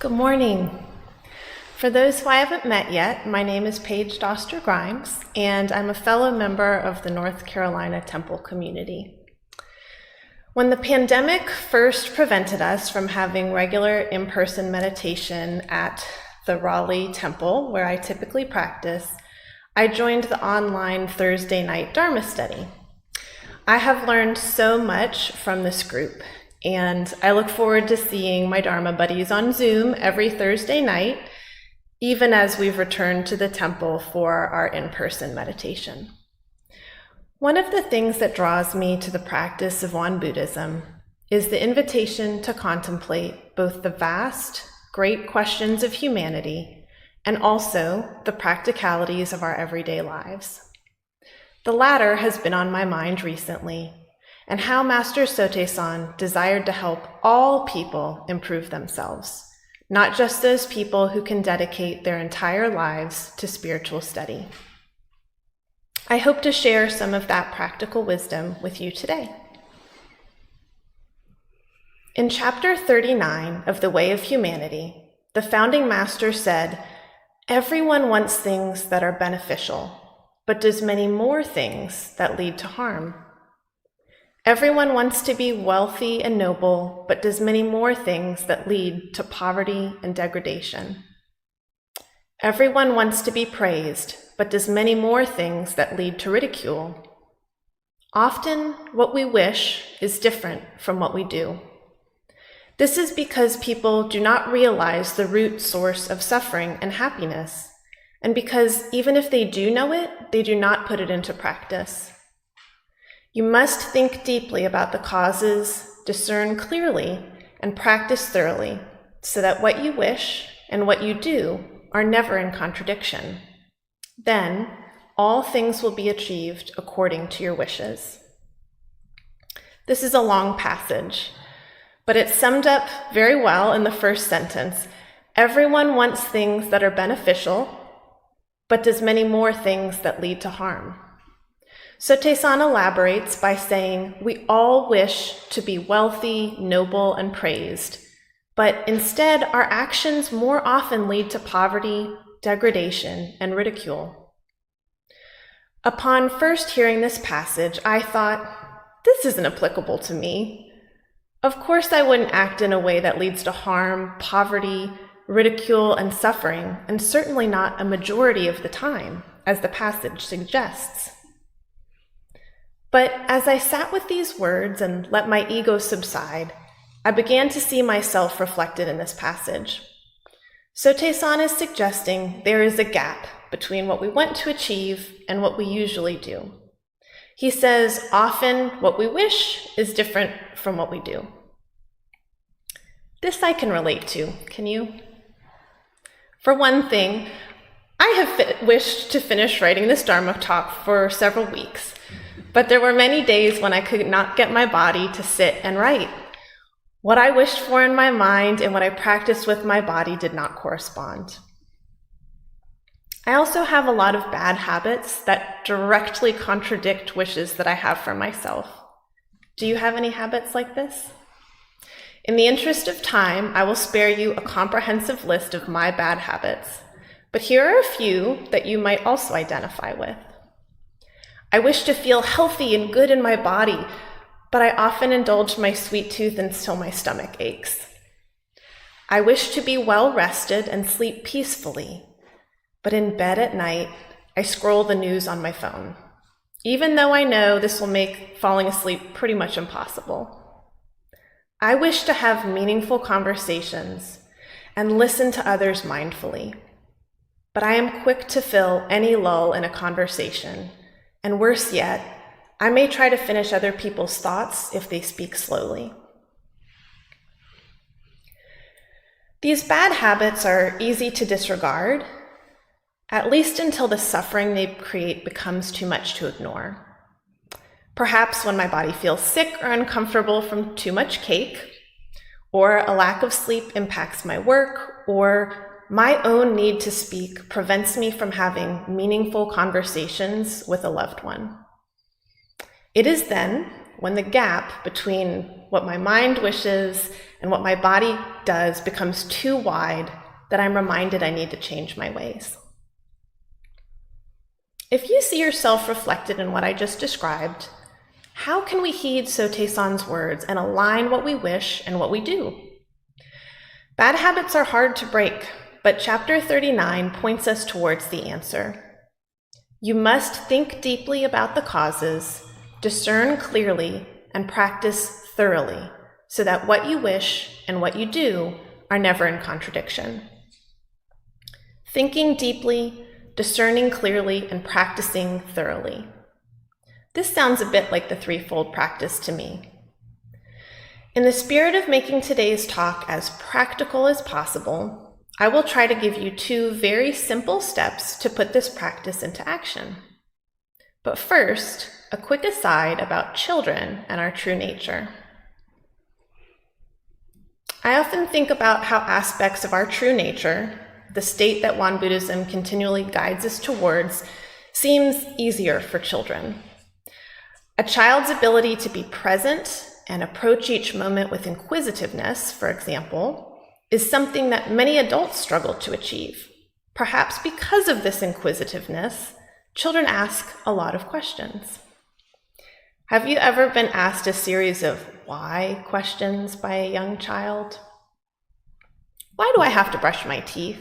Good morning. For those who I haven't met yet, my name is Paige Doster-Grimes, and I'm a fellow member of the North Carolina Temple community. When the pandemic first prevented us from having regular in-person meditation at the Raleigh Temple, where I typically practice, I joined the online Thursday night Dharma study. I have learned so much from this group, and I look forward to seeing my Dharma buddies on Zoom every Thursday night, even as we've returned to the temple for our in-person meditation. One of the things that draws me to the practice of Won Buddhism is the invitation to contemplate both the vast, great questions of humanity and also the practicalities of our everyday lives. The latter has been on my mind recently, and how Master Sotaesan desired to help all people improve themselves, not just those people who can dedicate their entire lives to spiritual study. I hope to share some of that practical wisdom with you today. In chapter 39 of The Way of Humanity, the founding master said, "Everyone wants things that are beneficial, but does many more things that lead to harm. Everyone wants to be wealthy and noble, but does many more things that lead to poverty and degradation. Everyone wants to be praised, but does many more things that lead to ridicule. Often, what we wish is different from what we do. This is because people do not realize the root source of suffering and happiness, and because even if they do know it, they do not put it into practice. You must think deeply about the causes, discern clearly, and practice thoroughly, so that what you wish and what you do are never in contradiction. Then, all things will be achieved according to your wishes." This is a long passage, but it's summed up very well in the first sentence. Everyone wants things that are beneficial, but does many more things that lead to harm. Sotaesan elaborates by saying, we all wish to be wealthy, noble, and praised, but instead our actions more often lead to poverty, degradation, and ridicule. Upon first hearing this passage, I thought, this isn't applicable to me. Of course I wouldn't act in a way that leads to harm, poverty, ridicule, and suffering, and certainly not a majority of the time, as the passage suggests. But as I sat with these words and let my ego subside, I began to see myself reflected in this passage. Sotaesan is suggesting there is a gap between what we want to achieve and what we usually do. He says often what we wish is different from what we do. This I can relate to, can you? For one thing, I have wished to finish writing this Dharma talk for several weeks, but there were many days when I could not get my body to sit and write. What I wished for in my mind and what I practiced with my body did not correspond. I also have a lot of bad habits that directly contradict wishes that I have for myself. Do you have any habits like this? In the interest of time, I will spare you a comprehensive list of my bad habits, but here are a few that you might also identify with. I wish to feel healthy and good in my body, but I often indulge my sweet tooth until my stomach aches. I wish to be well rested and sleep peacefully, but in bed at night, I scroll the news on my phone, even though I know this will make falling asleep pretty much impossible. I wish to have meaningful conversations and listen to others mindfully, but I am quick to fill any lull in a conversation. And worse yet, I may try to finish other people's thoughts if they speak slowly. These bad habits are easy to disregard, at least until the suffering they create becomes too much to ignore. Perhaps when my body feels sick or uncomfortable from too much cake, or a lack of sleep impacts my work, or my own need to speak prevents me from having meaningful conversations with a loved one. It is then when the gap between what my mind wishes and what my body does becomes too wide that I'm reminded I need to change my ways. If you see yourself reflected in what I just described, how can we heed Sotae-san's words and align what we wish and what we do? Bad habits are hard to break, but chapter 39 points us towards the answer. You must think deeply about the causes, discern clearly, and practice thoroughly, so that what you wish and what you do are never in contradiction. Thinking deeply, discerning clearly, and practicing thoroughly. This sounds a bit like the threefold practice to me. In the spirit of making today's talk as practical as possible, I will try to give you 2 very simple steps to put this practice into action. But first, a quick aside about children and our true nature. I often think about how aspects of our true nature, the state that Won Buddhism continually guides us towards, seems easier for children. A child's ability to be present and approach each moment with inquisitiveness, for example, is something that many adults struggle to achieve. Perhaps because of this inquisitiveness, children ask a lot of questions. Have you ever been asked a series of why questions by a young child? Why do I have to brush my teeth?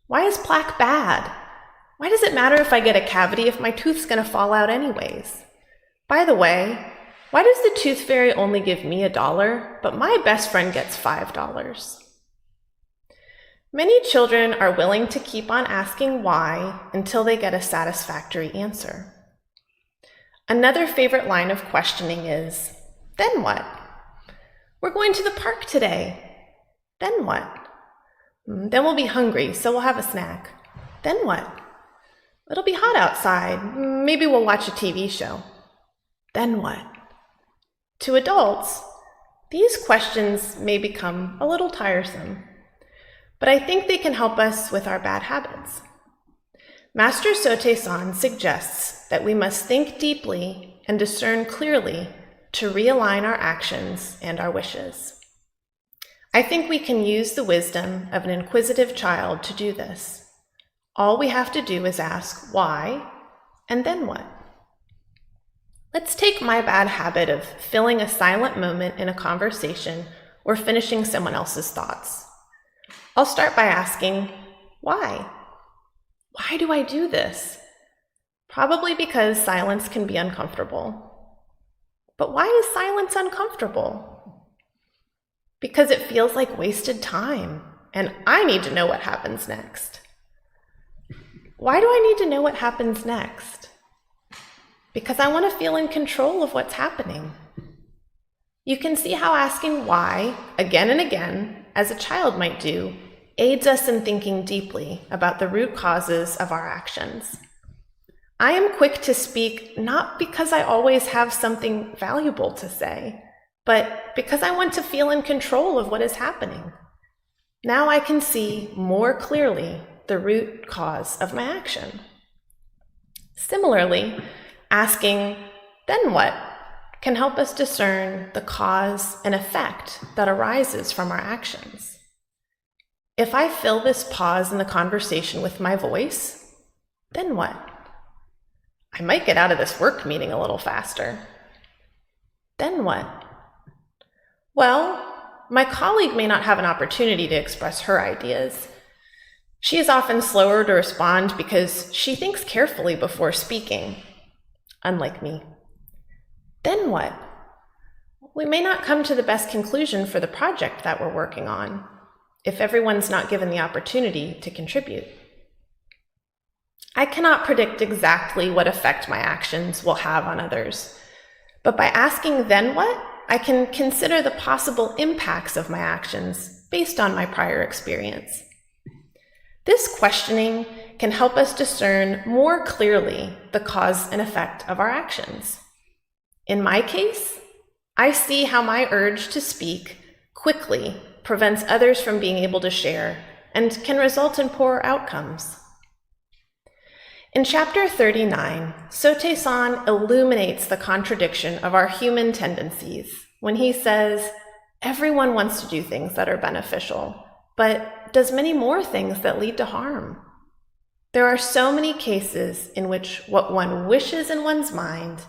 Why is plaque bad? Why does it matter if I get a cavity if my tooth's going to fall out anyways? By the way, why does the tooth fairy only give me $1, but my best friend gets $5? Many children are willing to keep on asking why until they get a satisfactory answer. Another favorite line of questioning is, then what? We're going to the park today. Then what? Then we'll be hungry, so we'll have a snack. Then what? It'll be hot outside. Maybe we'll watch a TV show. Then what? To adults, these questions may become a little tiresome, but I think they can help us with our bad habits. Master Sotae-san suggests that we must think deeply and discern clearly to realign our actions and our wishes. I think we can use the wisdom of an inquisitive child to do this. All we have to do is ask why, and then what? Let's take my bad habit of filling a silent moment in a conversation or finishing someone else's thoughts. I'll start by asking, why? Why do I do this? Probably because silence can be uncomfortable. But why is silence uncomfortable? Because it feels like wasted time, and I need to know what happens next. Why do I need to know what happens next? Because I want to feel in control of what's happening. You can see how asking why, again and again, as a child might do, aids us in thinking deeply about the root causes of our actions. I am quick to speak not because I always have something valuable to say, but because I want to feel in control of what is happening. Now I can see more clearly the root cause of my action. Similarly, asking, then what, can help us discern the cause and effect that arises from our actions. If I fill this pause in the conversation with my voice, then what? I might get out of this work meeting a little faster. Then what? Well, my colleague may not have an opportunity to express her ideas. She is often slower to respond because she thinks carefully before speaking, unlike me. Then what? We may not come to the best conclusion for the project that we're working on if everyone's not given the opportunity to contribute. I cannot predict exactly what effect my actions will have on others, but by asking then what, I can consider the possible impacts of my actions based on my prior experience. This questioning can help us discern more clearly the cause and effect of our actions. In my case, I see how my urge to speak quickly prevents others from being able to share and can result in poor outcomes. In chapter 39, Sotae-san illuminates the contradiction of our human tendencies when he says, Everyone wants to do things that are beneficial, but does many more things that lead to harm. There are so many cases in which what one wishes in one's mind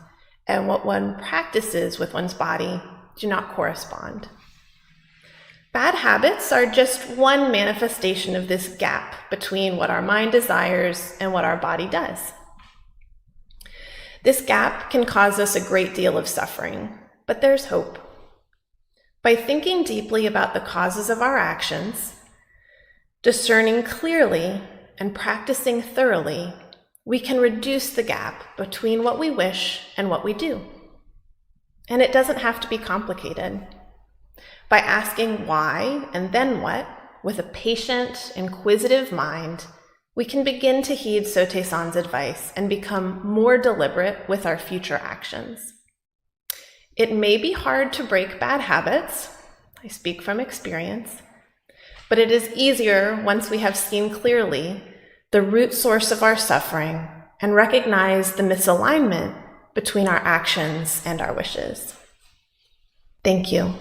and what one practices with one's body do not correspond. Bad habits are just one manifestation of this gap between what our mind desires and what our body does. This gap can cause us a great deal of suffering, but there's hope. By thinking deeply about the causes of our actions, discerning clearly, and practicing thoroughly, we can reduce the gap between what we wish and what we do. And it doesn't have to be complicated. By asking why and then what, with a patient, inquisitive mind, we can begin to heed Sotaesan's advice and become more deliberate with our future actions. It may be hard to break bad habits, I speak from experience, but it is easier once we have seen clearly the root source of our suffering and recognize the misalignment between our actions and our wishes. Thank you.